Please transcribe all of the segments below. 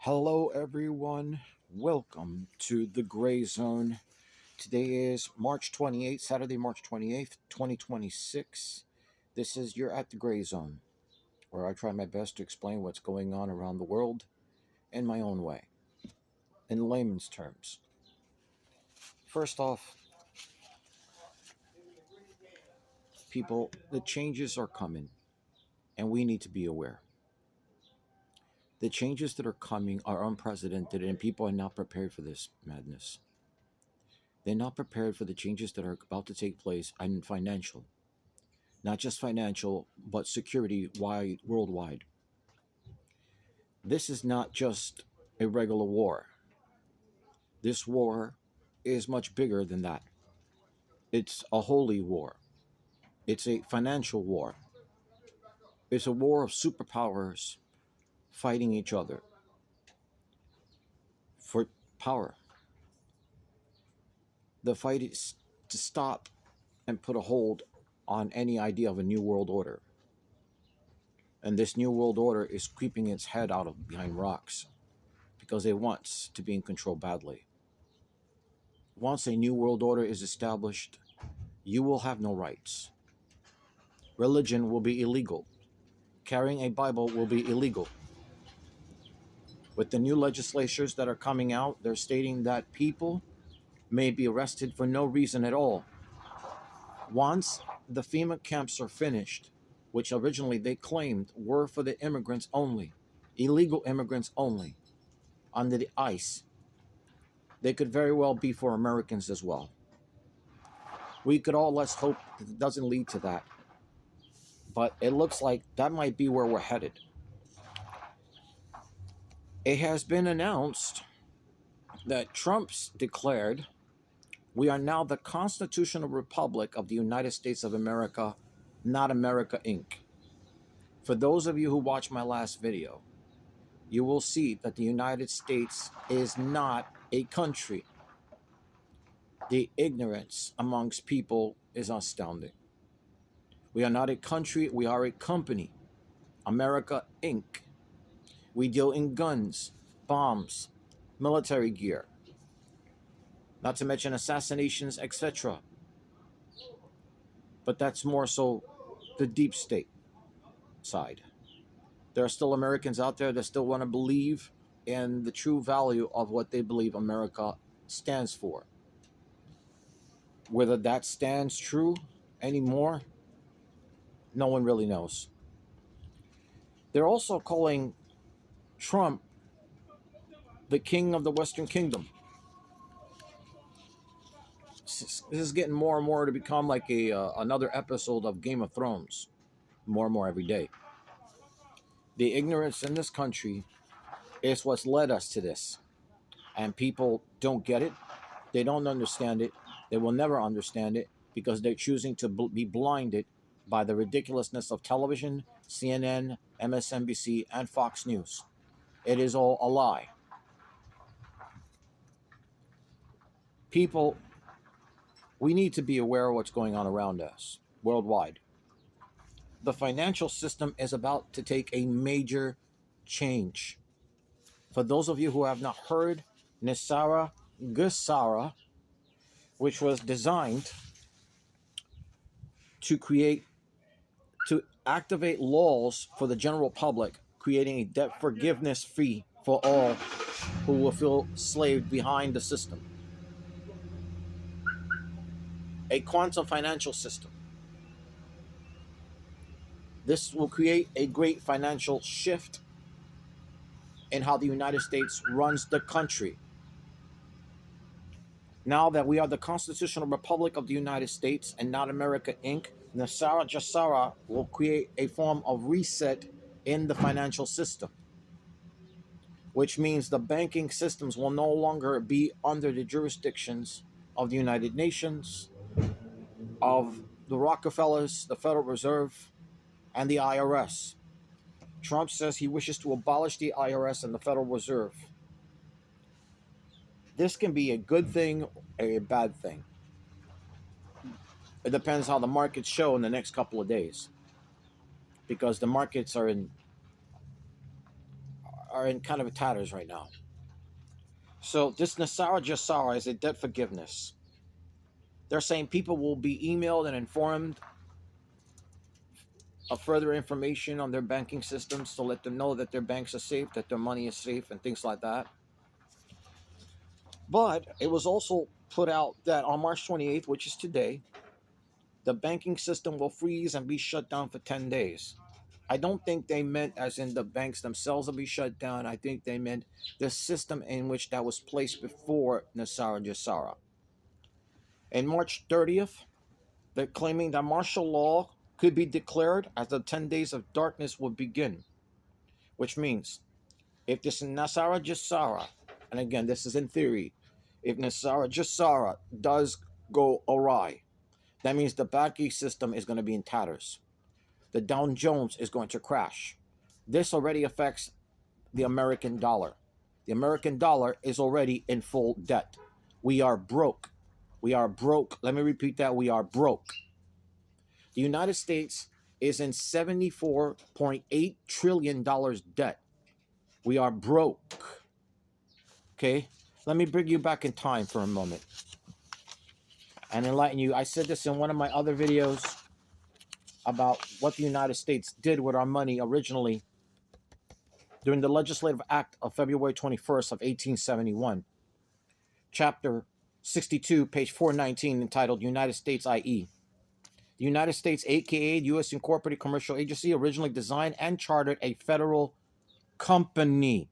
Hello, everyone. Welcome to the Gray Zone. Today is March 28th, Saturday, March 28th, 2026. This is You're at the Gray Zone, where I try my best to explain what's going on around the world in my own way, in layman's terms. First off, people, the changes are coming, and we need to be aware. The changes that are coming are unprecedented, and people are not prepared for this madness. They're not prepared for the changes that are about to take place in financial, not just financial, but security wide worldwide. This is not just a regular war. This war is much bigger than that. It's a holy war. It's a financial war. It's a war of superpowers fighting each other for power. The fight is to stop and put a hold on any idea of a new world order. And this new world order is creeping its head out of behind rocks because it wants to be in control badly. Once a new world order is established, you will have no rights. Religion will be illegal. Carrying a Bible will be illegal. With the new legislatures that are coming out, they're stating that people may be arrested for no reason at all. Once the FEMA camps are finished, which originally they claimed were for the immigrants only, illegal immigrants only, under the ICE, they could very well be for Americans as well. We could all let's hope that it doesn't lead to that. But it looks like that might be where we're headed. It has been announced that Trump's declared we are now the constitutional republic of the United States of America, not America Inc. For those of you who watched my last video, you will see that the United States is not a country. The ignorance amongst people is astounding. We are not a country, we are a company. America Inc. We deal in guns, bombs, military gear, not to mention assassinations, etc. But that's more so the deep state side. There are still Americans out there that still want to believe in the true value of what they believe America stands for. Whether that stands true anymore, no one really knows. They're also calling Trump the king of the Western Kingdom. This is getting more and more to become like a another episode of Game of Thrones, more and more every day. The ignorance in this country is what's led us to this, and people don't get it. They don't understand it. They will never understand it because they're choosing to be blinded by the ridiculousness of television, CNN, MSNBC, and Fox News. It is all a lie. People, we need to be aware of what's going on around us worldwide. The financial system is about to take a major change. For those of you who have not heard, Nesara, Gesara, which was designed to activate laws for the general public, creating a debt forgiveness fee for all who will feel slaved behind the system. A quantum financial system. This will create a great financial shift in how the United States runs the country. Now that we are the constitutional republic of the United States and not America Inc., Nesara Gesara will create a form of reset in the financial system, which means the banking systems will no longer be under the jurisdictions of the United Nations, of the Rockefellers, the Federal Reserve, and the IRS. Trump says he wishes to abolish the IRS and the Federal Reserve. This can be a good thing or a bad thing. It depends how the markets show in the next couple of days, because the markets are in are in kind of a tatters right now. So this Nesara Gesara is a debt forgiveness. They're saying people will be emailed and informed of further information on their banking systems to let them know that their banks are safe, that their money is safe, and things like that. But it was also put out that on March 28th, which is today, the banking system will freeze and be shut down for 10 days. I don't think they meant as in the banks themselves will be shut down. I think they meant the system in which that was placed before Nesara Gesara. And March 30th, they're claiming that martial law could be declared as the 10 days of darkness would begin, which means if this Nesara Gesara, and again, this is in theory, if Nesara Gesara does go awry, that means the banking system is going to be in tatters. The Dow Jones is going to crash. This already affects the American dollar. The American dollar is already in full debt. We are broke. We are broke. Let me repeat that. We are broke. The United States is in $74.8 trillion debt. We are broke. Okay? Let me bring you back in time for a moment and enlighten you. I said this in one of my other videos about what the United States did with our money originally during the Legislative Act of February 21st of 1871. Chapter 62, page 419, entitled United States, i.e. The United States, aka U.S. Incorporated Commercial Agency, originally designed and chartered a federal company.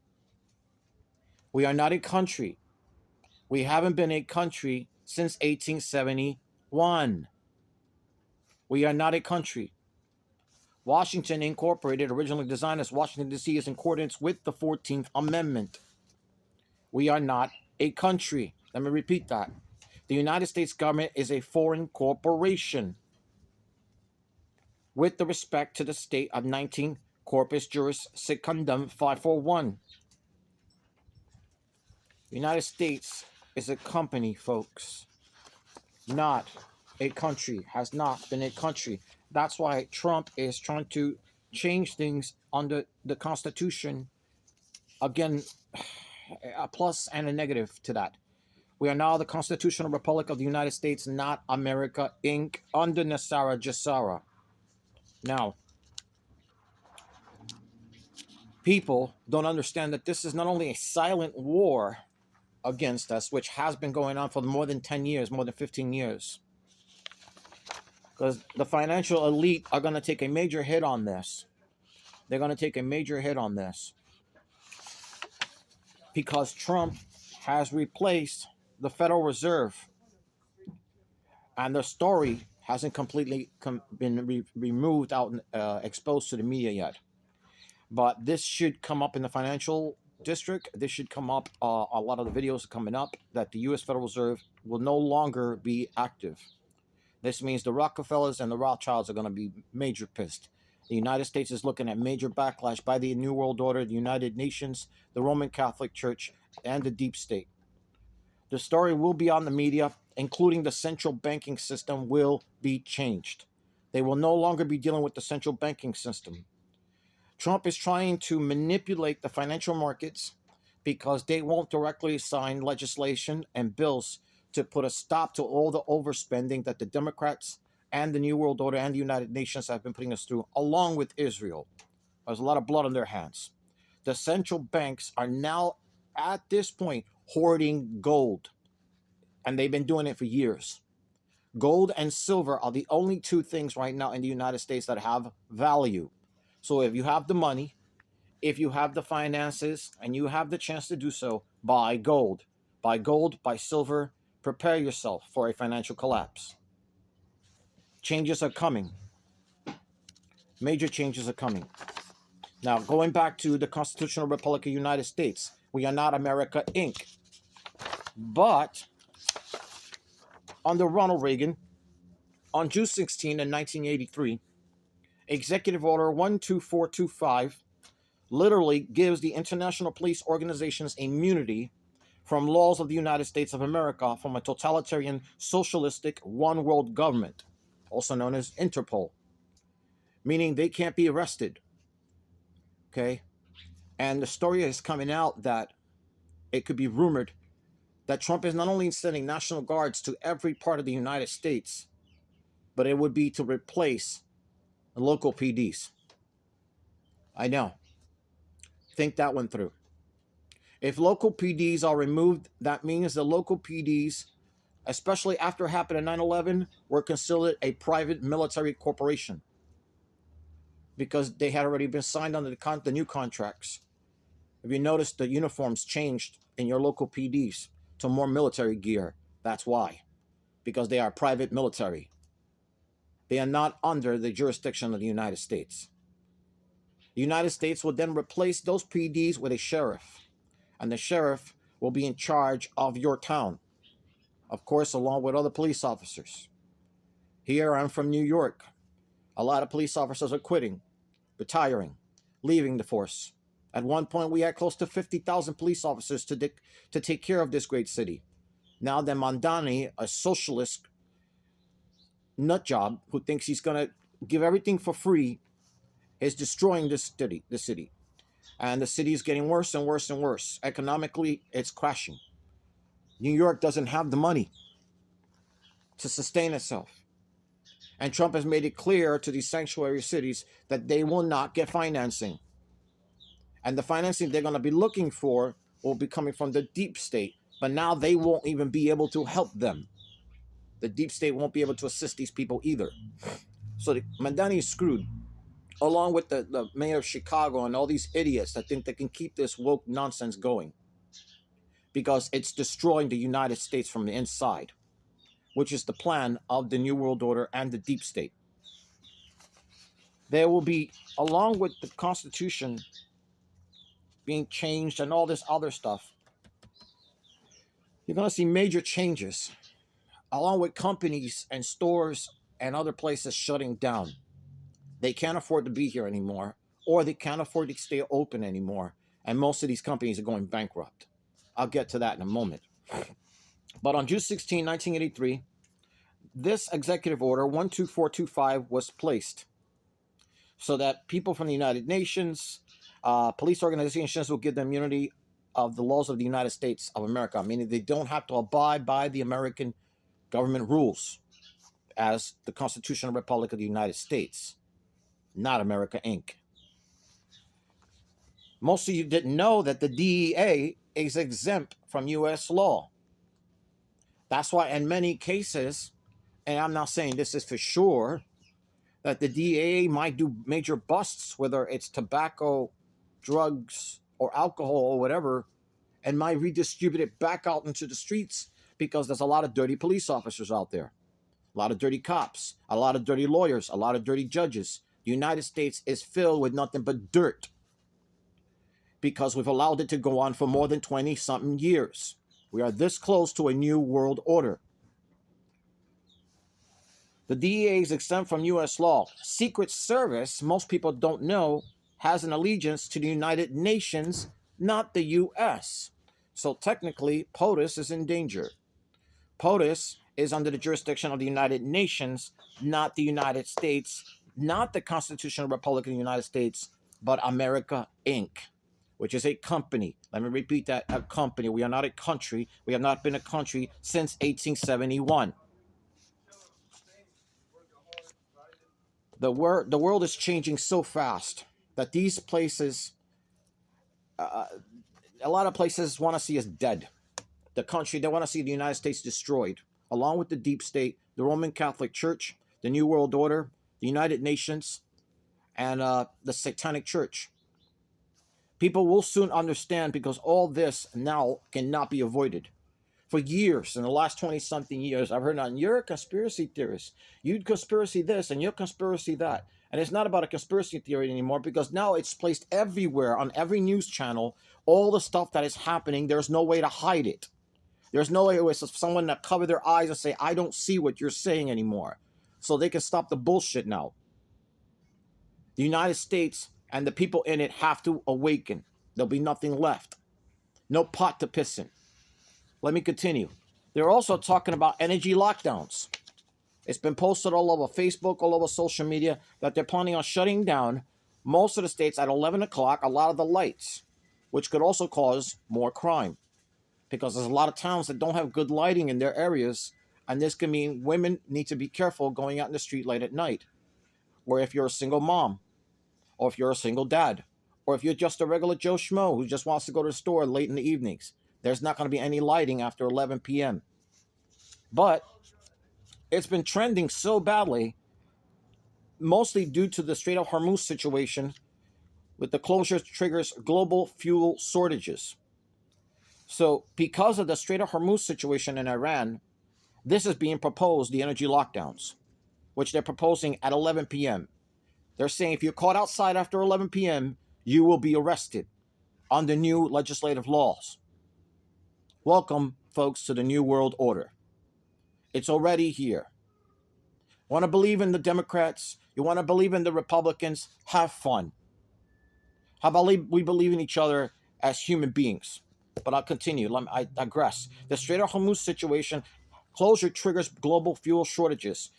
We are not a country. We haven't been a country since 1871. We are not a country. Washington Incorporated, originally designed as Washington, D.C., is in accordance with the 14th Amendment. We are not a country. Let me repeat that. The United States government is a foreign corporation with the respect to the state of 19 Corpus Juris Secundum 541. The United States is a company, folks, not a country, has not been a country. That's why Trump is trying to change things under the Constitution. Again, a plus and a negative to that. We are now the Constitutional Republic of the United States, not America, Inc., under Nesara Gesara. Now, people don't understand that this is not only a silent war against us, which has been going on for more than 10 years, more than 15 years. Because the financial elite are going to take a major hit on this. They're going to take a major hit on this. Because Trump has replaced the Federal Reserve. And the story hasn't completely been removed out, exposed to the media yet. But this should come up in the financial district. This should come up. A lot of the videos are coming up that the U.S. Federal Reserve will no longer be active. This means the Rockefellers and the Rothschilds are going to be major pissed. The United States is looking at major backlash by the New World Order, the United Nations, the Roman Catholic Church, and the deep state. The story will be on the media, including the central banking system will be changed. They will no longer be dealing with the central banking system. Trump is trying to manipulate the financial markets because they won't directly sign legislation and bills to put a stop to all the overspending that the Democrats and the New World Order and the United Nations have been putting us through, along with Israel. There's a lot of blood on their hands. The central banks are now, at this point, hoarding gold, and they've been doing it for years. Gold and silver are the only two things right now in the United States that have value. So if you have the money, if you have the finances, and you have the chance to do so, buy gold. Buy gold, buy silver. Prepare yourself for a financial collapse. Changes are coming. Major changes are coming. Now, going back to the Constitutional Republic of the United States, we are not America, Inc. But under Ronald Reagan, on June 16 in 1983, Executive Order 12425 literally gives the international police organizations immunity from laws of the United States of America from a totalitarian, socialistic, one world government, also known as Interpol, meaning they can't be arrested. Okay? And the story is coming out that it could be rumored that Trump is not only sending National Guards to every part of the United States, but it would be to replace the local PDs. I know. Think that one through. If local PDs are removed, that means the local PDs, especially after happened in 9/11, were considered a private military corporation because they had already been signed under the new contracts. If you notice, the uniforms changed in your local PDs to more military gear. That's why. Because they are private military. They are not under the jurisdiction of the United States. The United States will then replace those PDs with a sheriff, and the sheriff will be in charge of your town, of course, along with other police officers. Here, I'm from New York. A lot of police officers are quitting, retiring, leaving the force. At one point, we had close to 50,000 police officers to take care of this great city. Now, the Mandani, a socialist nut job who thinks he's going to give everything for free, is destroying this city. And the city is getting worse and worse and worse. Economically, it's crashing. New York doesn't have the money to sustain itself. And Trump has made it clear to these sanctuary cities that they will not get financing. And the financing they're going to be looking for will be coming from the deep state. But now they won't even be able to help them. The deep state won't be able to assist these people either. So Mandani is screwed, along with the mayor of Chicago and all these idiots that think they can keep this woke nonsense going. Because it's destroying the United States from the inside, which is the plan of the New World Order and the deep state. There will be, along with the Constitution being changed and all this other stuff, you're going to see major changes, along with companies and stores and other places shutting down. They can't afford to be here anymore, or they can't afford to stay open anymore, and most of these companies are going bankrupt. I'll get to that in a moment. But on June 16, 1983, this executive order 12425 was placed so that people from the United Nations, police organizations will give them immunity of the laws of the United States of America, meaning they don't have to abide by the American government rules as the Constitutional Republic of the United States, not America Inc. Most of you didn't know that the DEA is exempt from U.S. law. That's why in many cases, and I'm not saying this is for sure, that the DEA might do major busts, whether it's tobacco, drugs, or alcohol or whatever, and might redistribute it back out into the streets because there's a lot of dirty police officers out there, a lot of dirty cops, a lot of dirty lawyers, a lot of dirty judges. The United States is filled with nothing but dirt because we've allowed it to go on for more than 20-something years. We are this close to a new world order. The DEA is exempt from U.S. law. Secret Service, most people don't know, has an allegiance to the United Nations, not the U.S. So technically, POTUS is in danger. POTUS is under the jurisdiction of the United Nations, not the United States, not the Constitutional Republic of the United States, but America Inc., which is a company. Let me repeat that, a company. We are not a country. We have not been a country since 1871. The world is changing so fast that these places, a lot of places want to see us dead. The country, they want to see the United States destroyed, along with the deep state, the Roman Catholic Church, the New World Order, the United Nations, and the Satanic Church. People will soon understand because all this now cannot be avoided. For years, in the last 20-something years, I've heard, you're a conspiracy theorist. You'd conspiracy this and you're conspiracy that. And it's not about a conspiracy theory anymore because now it's placed everywhere on every news channel. All the stuff that is happening, there's no way to hide it. There's no way for someone to cover their eyes and say, I don't see what you're saying anymore. So they can stop the bullshit now. The United States and the people in it have to awaken. There'll be nothing left. No pot to piss in. Let me continue. They're also talking about energy lockdowns. It's been posted all over Facebook, all over social media, that they're planning on shutting down most of the states at 11 o'clock, a lot of the lights. which could also cause more crime because there's a lot of towns that don't have good lighting in their areas. And this can mean women need to be careful going out in the street late at night. Or if you're a single mom, or if you're a single dad, or if you're just a regular Joe Schmo who just wants to go to the store late in the evenings, there's not going to be any lighting after 11 p.m. But it's been trending so badly, mostly due to the Strait of Hormuz situation, with the closure triggers global fuel shortages. So because of the Strait of Hormuz situation in Iran, this is being proposed, the energy lockdowns, which they're proposing at 11 p.m. They're saying if you're caught outside after 11 p.m., you will be arrested under new legislative laws. Welcome, folks, to the New World Order. It's already here. Want to believe in the Democrats? You want to believe in the Republicans? Have fun. How about we believe in each other as human beings? But I'll continue. I digress. The Strait of Hormuz situation, closure triggers global fuel shortages.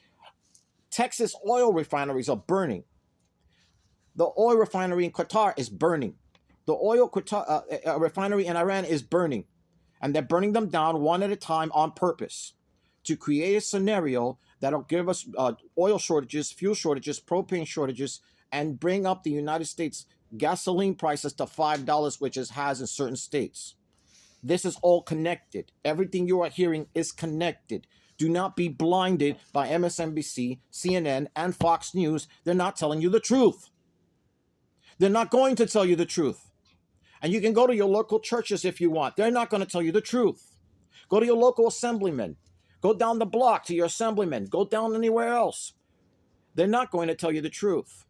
Texas oil refineries are burning. The oil refinery in Qatar is burning. The oil refinery in Iran is burning. And they're burning them down one at a time on purpose to create a scenario that'll give us oil shortages, fuel shortages, propane shortages, and bring up the United States gasoline prices to $5, which it has in certain states. This is all connected. Everything you are hearing is connected. Do not be blinded by MSNBC, CNN, and Fox News. They're not telling you the truth. They're not going to tell you the truth. And you can go to your local churches if you want. They're not going to tell you the truth. Go to your local assemblyman. Go down the block to your assemblyman. Go down anywhere else. They're not going to tell you the truth.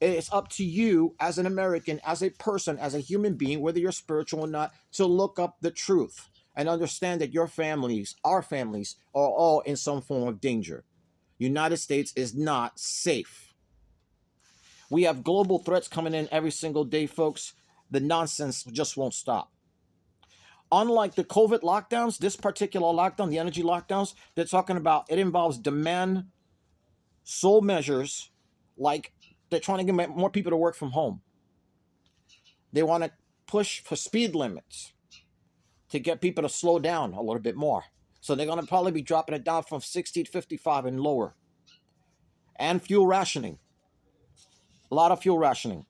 It's up to you as an American, as a person, as a human being, whether you're spiritual or not, to look up the truth and understand that your families, our families, are all in some form of danger. United States is not safe. We have global threats coming in every single day, folks. The nonsense just won't stop. Unlike the COVID lockdowns, this particular lockdown, the energy lockdowns, they're talking about, it involves demand sole measures, like they're trying to get more people to work from home. They want to push for speed limits to get people to slow down a little bit more. So they're going to probably be dropping it down from 60 to 55 and lower. And fuel rationing. A lot of fuel rationing.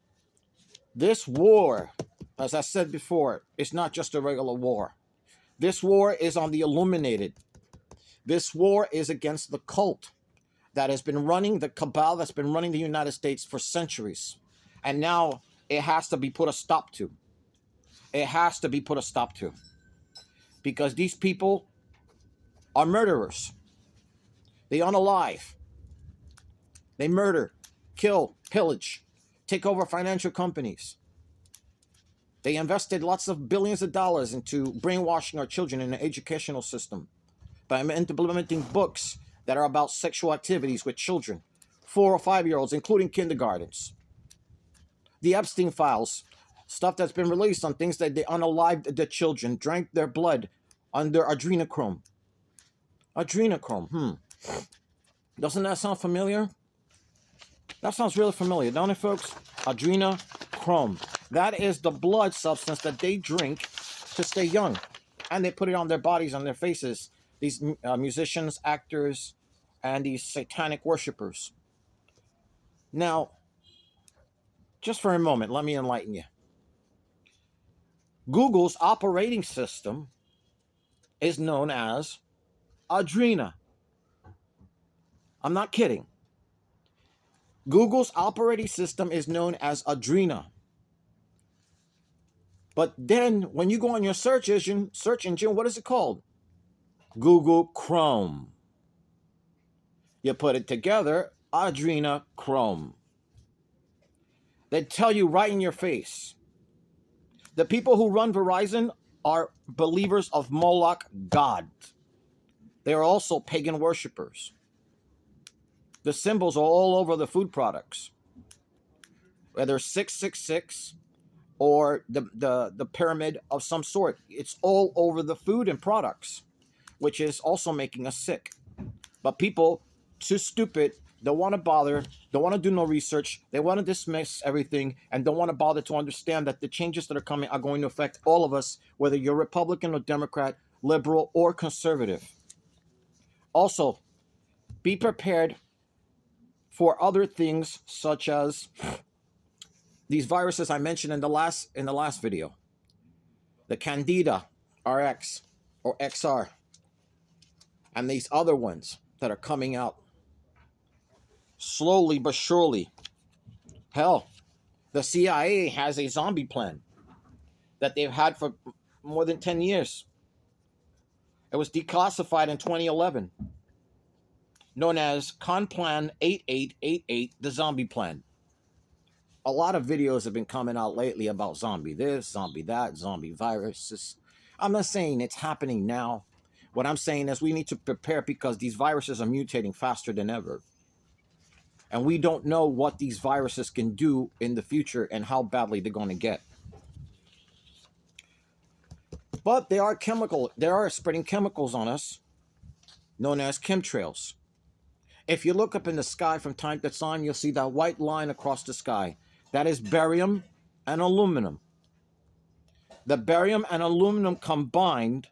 This war, as I said before, is not just a regular war. This war is on the illuminated. This war is against the cult that has been running, the cabal that's been running the United States for centuries. And now it has to be put a stop to. It has to be put a stop to. Because these people are murderers. They unalive. They murder, kill, pillage, take over financial companies. They invested lots of billions of dollars into brainwashing our children in the educational system by implementing books that are about sexual activities with children, 4 or 5-year-olds, including kindergartens. The Epstein files, stuff that's been released on things that they unalived the children, drank their blood under adrenochrome. Adrenochrome, Doesn't that sound familiar? That sounds really familiar, don't it, folks? Adrenochrome. That is the blood substance that they drink to stay young. And they put it on their bodies, on their faces. These musicians, actors, and these satanic worshipers. Now, just for a moment, let me enlighten you. Google's operating system is known as Adrena. I'm not kidding. Google's operating system is known as Adrena. But then when you go on your search engine, what is it called? Google Chrome. You put it together, Adrena Chrome. They tell you right in your face. The people who run Verizon are believers of Moloch God. They are also pagan worshipers. The symbols are all over the food products. Whether 666 or the pyramid of some sort. It's all over the food and products, which is also making us sick. But people, too stupid don't want to bother, don't want to do no research. They want to dismiss everything and don't want to bother to understand that the changes that are coming are going to affect all of us, whether you're Republican or Democrat, liberal or conservative. Also, be prepared for other things such as these viruses I mentioned in the last video. The Candida RX or XR and these other ones that are coming out slowly but surely. Hell, the CIA has a zombie plan that they've had for more than 10 years. It was declassified in 2011, known as Conplan 8888, the zombie plan. A lot of videos have been coming out lately about zombie this, zombie that, zombie viruses. I'm not saying it's happening now. What I'm saying is we need to prepare because these viruses are mutating faster than ever. And we don't know what these viruses can do in the future and how badly they're going to get. But they are spreading chemicals on us, known as chemtrails. If you look up in the sky from time to time, you'll see that white line across the sky. That is barium and aluminum. The barium and aluminum combined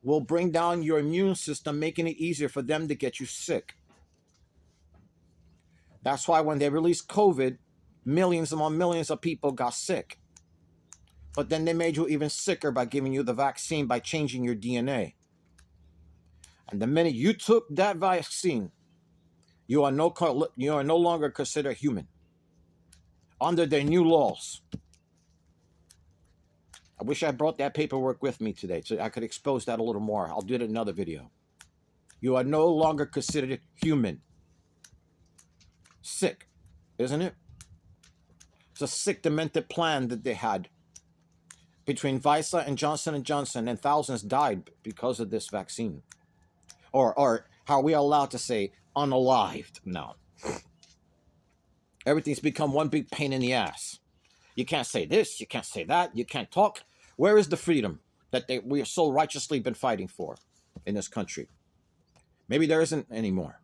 will bring down your immune system, making it easier for them to get you sick. That's why when they released COVID, millions upon millions of people got sick. But then they made you even sicker by giving you the vaccine by changing your DNA. And the minute you took that vaccine, you are no longer considered human under their new laws. I wish I brought that paperwork with me today so I could expose that a little more. I'll do it in another video. You are no longer considered human. Sick, isn't it? It's a sick, demented plan that they had between Pfizer and Johnson & Johnson, and thousands died because of this vaccine. Or how we are allowed to say unalived now. Everything's become one big pain in the ass. You can't say this, you can't say that, you can't talk. Where is the freedom that we have so righteously been fighting for in this country? Maybe there isn't anymore.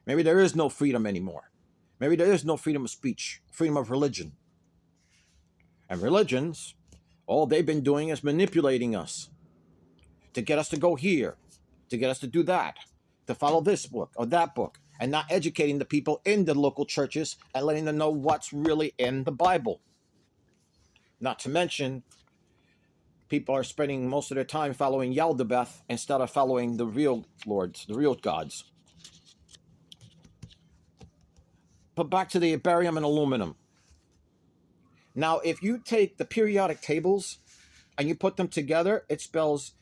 Maybe there is no freedom anymore. Maybe there is no freedom of speech, freedom of religion. And religions, all they've been doing is manipulating us to get us to go here, to get us to do that, to follow this book or that book, and not educating the people in the local churches and letting them know what's really in the Bible. Not to mention, people are spending most of their time following Yaldabaoth instead of following the real lords, the real gods. But back to the barium and aluminum. Now, if you take the periodic tables and you put them together, it spells,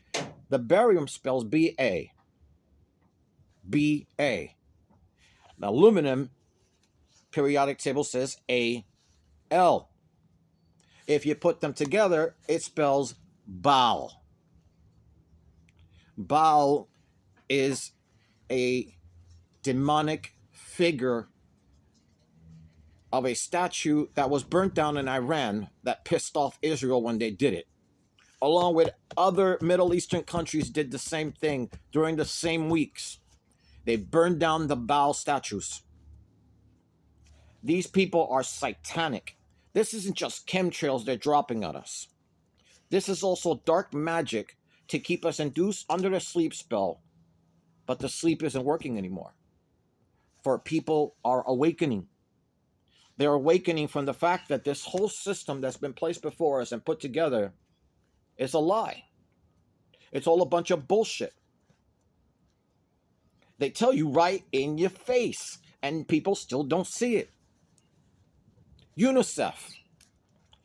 the barium spells B-A. B-A. The aluminum periodic table says A-L. If you put them together, it spells Baal. Baal is a demonic figure of a statue that was burnt down in Iran that pissed off Israel when they did it. Along with other Middle Eastern countries did the same thing during the same weeks. They burned down the Baal statues. These people are satanic. This isn't just chemtrails they're dropping at us. This is also dark magic to keep us induced under the sleep spell. But the sleep isn't working anymore. For people are awakening. They're awakening from the fact that this whole system that's been placed before us and put together is a lie. It's all a bunch of bullshit. They tell you right in your face, and people still don't see it. UNICEF.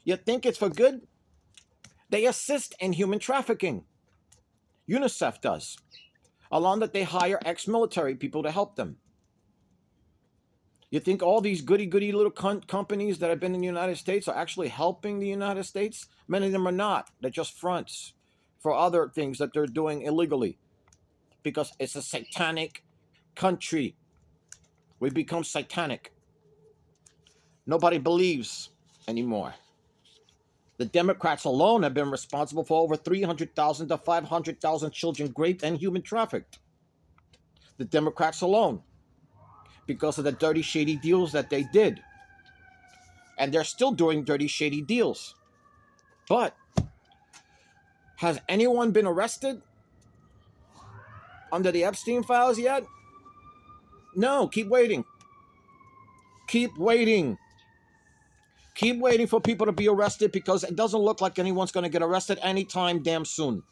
You think it's for good? They assist in human trafficking. UNICEF does. Along that they hire ex-military people to help them. You think all these goody-goody little companies that have been in the United States are actually helping the United States? Many of them are not. They're just fronts for other things that they're doing illegally. Because it's a satanic country. We've become satanic. Nobody believes anymore. The Democrats alone have been responsible for over 300,000 to 500,000 children raped and human trafficked. The Democrats alone. because of the dirty, shady deals that they did. And they're still doing dirty, shady deals. But has anyone been arrested under the Epstein files yet? No, keep waiting. Keep waiting. Keep waiting for people to be arrested, because it doesn't look like anyone's going to get arrested anytime damn soon.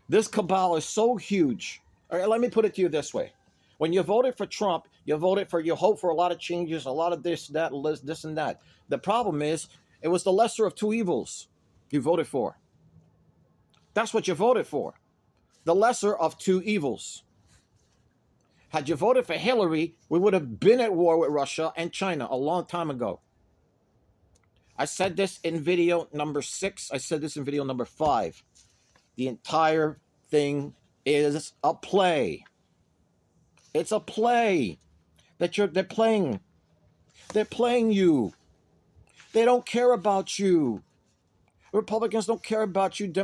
This cabal is so huge. All right, let me put it to you this way. When you voted for Trump, you hope for a lot of changes, a lot of this, that, this and that. The problem is, it was the lesser of two evils you voted for. That's what you voted for. The lesser of two evils. Had you voted for Hillary, we would have been at war with Russia and China a long time ago. I said this in video number 6. I said this in video number 5. The entire thing is a play. It's a play that they're playing. They're playing you. They don't care about you. Republicans don't care about you.